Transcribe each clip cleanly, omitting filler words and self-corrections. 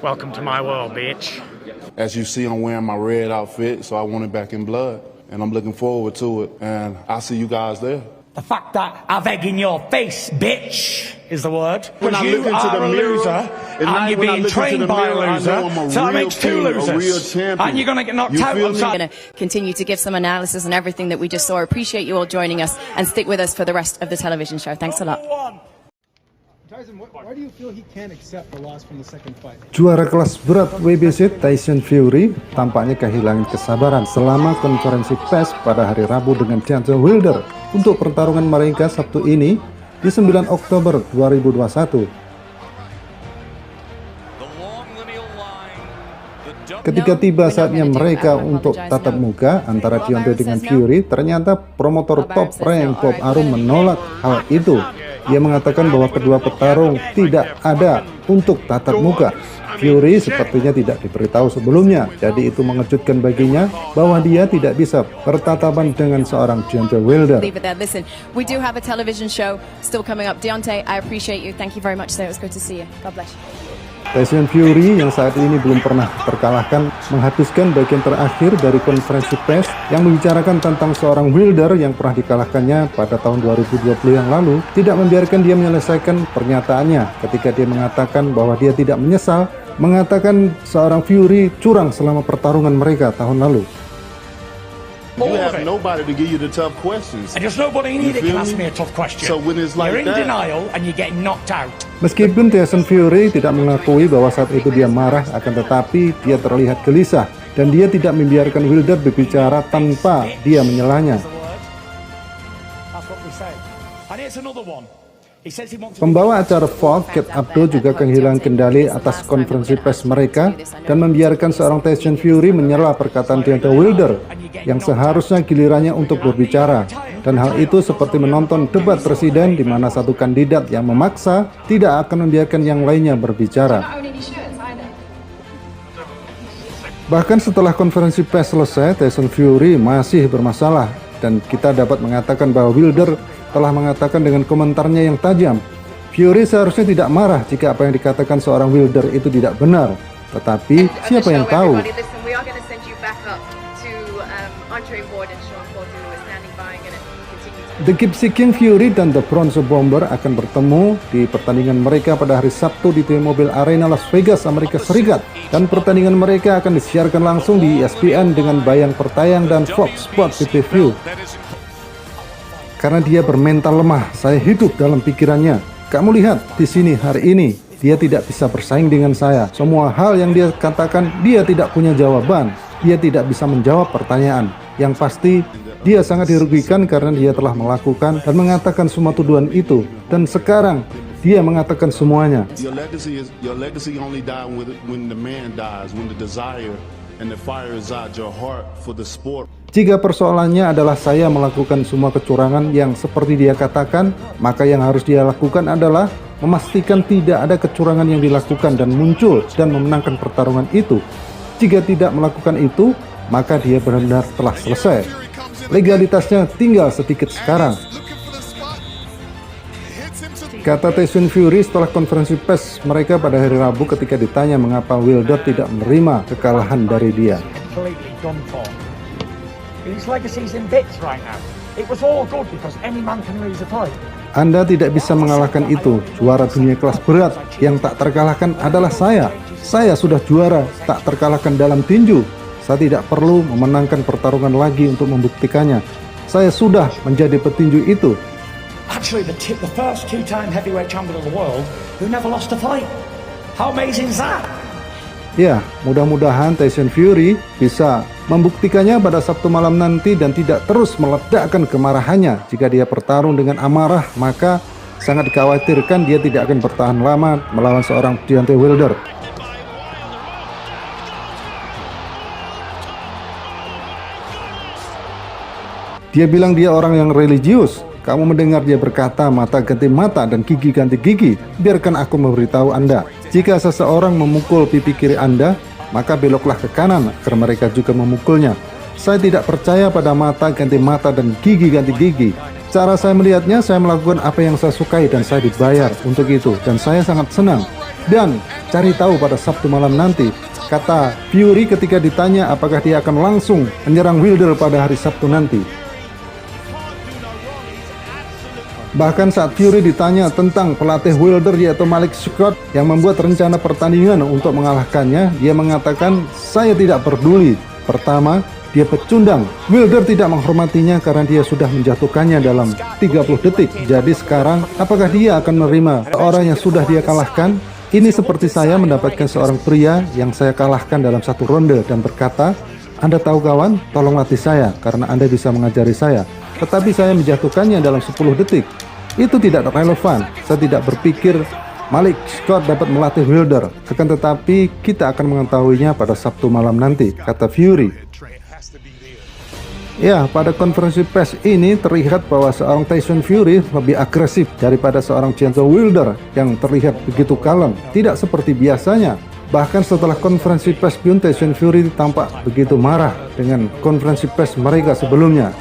Welcome to my world, bitch. As you see, I'm wearing my red outfit, so I want it back in blood. And I'm looking forward to it. And I'll see you guys there. The fact that I've egg in your face, bitch, is the word. When I you look into are the a mirror, loser, at and night you're when I being look into trained the by mirror, a I loser, know I'm a so that real makes two king, a losers. real champion. And you're going to get knocked You out feel on me? top. We're going to continue to give some analysis on everything that we just saw. Appreciate you all joining us and stick with us for the rest of the television show. Thanks a lot. Tyson, why do you feel he can't accept the loss from the second fight? Juara kelas berat WBC Tyson Fury tampaknya kehilangan kesabaran selama konferensi pers pada hari Rabu dengan Deontay Wilder untuk pertarungan mereka Sabtu ini di 9 Oktober 2021. Ketika tiba saatnya mereka untuk tatap muka antara Deontay dengan Fury, ternyata promotor top rank Bob Arum menolak hal itu. Dia mengatakan bahwa kedua petarung tidak ada untuk tatap muka. Fury sepertinya tidak diberitahu sebelumnya, jadi itu mengejutkan baginya bahwa dia tidak bisa bertatapan dengan seorang Deontay Wilder. Listen, we do have a television show still coming up. Deontay, I appreciate you. Thank you very much. So it was good to see you. God bless you. Tyson Fury yang saat ini belum pernah terkalahkan menghabiskan bagian terakhir dari konferensi pers yang membicarakan tentang seorang Wilder yang pernah dikalahkannya pada tahun 2020 yang lalu, tidak membiarkan dia menyelesaikan pernyataannya ketika dia mengatakan bahwa dia tidak menyesal mengatakan seorang Fury curang selama pertarungan mereka tahun lalu. You have nobody to give you the tough questions. And there's nobody in here that can ask me a tough question. So when it's like you're in that, denial and you're getting knocked out. Meskipun Tyson Fury tidak mengakui bahwa saat itu dia marah, akan tetapi dia terlihat gelisah dan dia tidak membiarkan Wilder berbicara tanpa dia menyelahnya. That's what we say. And here's another one. He says he wants to Pembawa acara Fox, Kate Abdo, juga kehilangan kendali atas konferensi pers mereka dan membiarkan seorang Tyson Fury menyela perkataan Deontay Wilder yang seharusnya gilirannya untuk berbicara. Dan hal itu seperti menonton debat presiden di mana satu kandidat yang memaksa tidak akan membiarkan yang lainnya berbicara. Bahkan setelah konferensi pers selesai, Tyson Fury masih bermasalah dan kita dapat mengatakan bahwa Wilder telah mengatakan dengan komentarnya yang tajam, Fury seharusnya tidak marah jika apa yang dikatakan seorang Wilder itu tidak benar. Tetapi siapa yang tahu? The Keep-Seeking Fury dan The Bronze Bomber akan bertemu di pertandingan mereka pada hari Sabtu di T-Mobile Arena Las Vegas, Amerika Serikat. Dan pertandingan mereka akan disiarkan langsung di ESPN dengan bayang pertayang dan Fox Sports Pay-Per-View. Karena dia bermental lemah, saya hidup dalam pikirannya. Kamu lihat di sini hari ini, dia tidak bisa bersaing dengan saya. Semua hal yang dia katakan, dia tidak punya jawaban. Dia tidak bisa menjawab pertanyaan. Yang pasti, dia sangat dirugikan karena dia telah melakukan dan mengatakan semua tuduhan itu. Dan sekarang, dia mengatakan semuanya. Your legacy only die when the man dies, when the desire and the fire is out your heart for the sport. Jika persoalannya adalah saya melakukan semua kecurangan yang seperti dia katakan, maka yang harus dia lakukan adalah memastikan tidak ada kecurangan yang dilakukan dan muncul dan memenangkan pertarungan itu. Jika tidak melakukan itu, maka dia benar-benar telah selesai. Legalitasnya tinggal sedikit sekarang. Kata Tyson Fury setelah konferensi pers mereka pada hari Rabu ketika ditanya mengapa Wilder tidak menerima kekalahan dari dia. completely done for. His legacy's in bits right now. It was all good because any man can lose a fight. Anda tidak bisa mengalahkan itu. Juara dunia kelas berat yang tak terkalahkan adalah saya. Saya sudah juara tak terkalahkan dalam tinju. Saya tidak perlu memenangkan pertarungan lagi untuk membuktikannya. Saya sudah menjadi petinju itu. Actually, the first two-time heavyweight champion of the world who never lost a fight. How amazing is that? Ya, mudah-mudahan Tyson Fury bisa membuktikannya pada Sabtu malam nanti dan tidak terus meledakkan kemarahannya. Jika dia bertarung dengan amarah, maka sangat dikhawatirkan dia tidak akan bertahan lama melawan seorang Deontay Wilder. Dia bilang dia orang yang religius. Kamu mendengar dia berkata mata ganti mata dan gigi ganti gigi. Biarkan aku memberitahu Anda. Jika seseorang memukul pipi kiri Anda, maka beloklah ke kanan agar mereka juga memukulnya. Saya tidak percaya pada mata ganti mata dan gigi ganti gigi. Cara saya melihatnya, saya melakukan apa yang saya sukai dan saya dibayar untuk itu. Dan saya sangat senang. dan cari tahu pada Sabtu malam nanti, kata Fury ketika ditanya apakah dia akan langsung menyerang Wilder pada hari Sabtu nanti. Bahkan saat Fury ditanya tentang pelatih Wilder yaitu Malik Scott yang membuat rencana pertandingan untuk mengalahkannya, dia mengatakan, "Saya tidak peduli. Pertama, dia pecundang. Wilder tidak menghormatinya karena dia sudah menjatuhkannya dalam 30 detik. Jadi sekarang, apakah dia akan menerima orang yang sudah dia kalahkan? Ini seperti saya mendapatkan seorang pria yang saya kalahkan dalam satu ronde dan berkata, 'Anda tahu kawan, tolong latih saya karena Anda bisa mengajari saya.' Tetapi saya menjatuhkannya dalam 10 detik. Itu tidak relevan. Saya tidak berpikir Malik Scott dapat melatih Wilder. Akan tetapi kita akan mengetahuinya pada Sabtu malam nanti," kata Fury. Ya, pada konferensi pers ini terlihat bahwa seorang Tyson Fury lebih agresif daripada seorang Deontay Wilder yang terlihat begitu kalem, tidak seperti biasanya. Bahkan setelah konferensi pers pun Tyson Fury tampak begitu marah dengan konferensi pers mereka sebelumnya.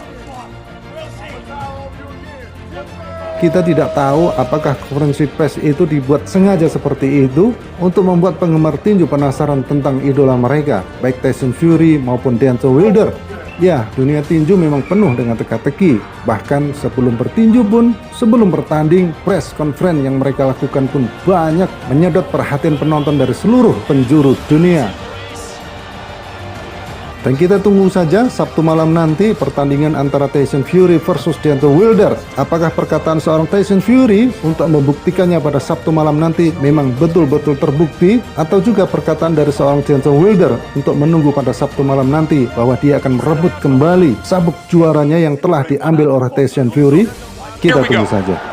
Kita tidak tahu apakah konferensi pers itu dibuat sengaja seperti itu untuk membuat penggemar tinju penasaran tentang idola mereka, baik Tyson Fury maupun Deontay Wilder. Ya, dunia tinju memang penuh dengan teka-teki. Bahkan sebelum bertinju pun, sebelum bertanding, press conference yang mereka lakukan pun banyak menyedot perhatian penonton dari seluruh penjuru dunia. Dan kita tunggu saja Sabtu malam nanti pertandingan antara Tyson Fury versus Deontay Wilder. Apakah perkataan seorang Tyson Fury untuk membuktikannya pada Sabtu malam nanti memang betul-betul terbukti, atau juga perkataan dari seorang Deontay Wilder untuk menunggu pada Sabtu malam nanti bahwa dia akan merebut kembali sabuk juaranya yang telah diambil oleh Tyson Fury? Kita tunggu saja.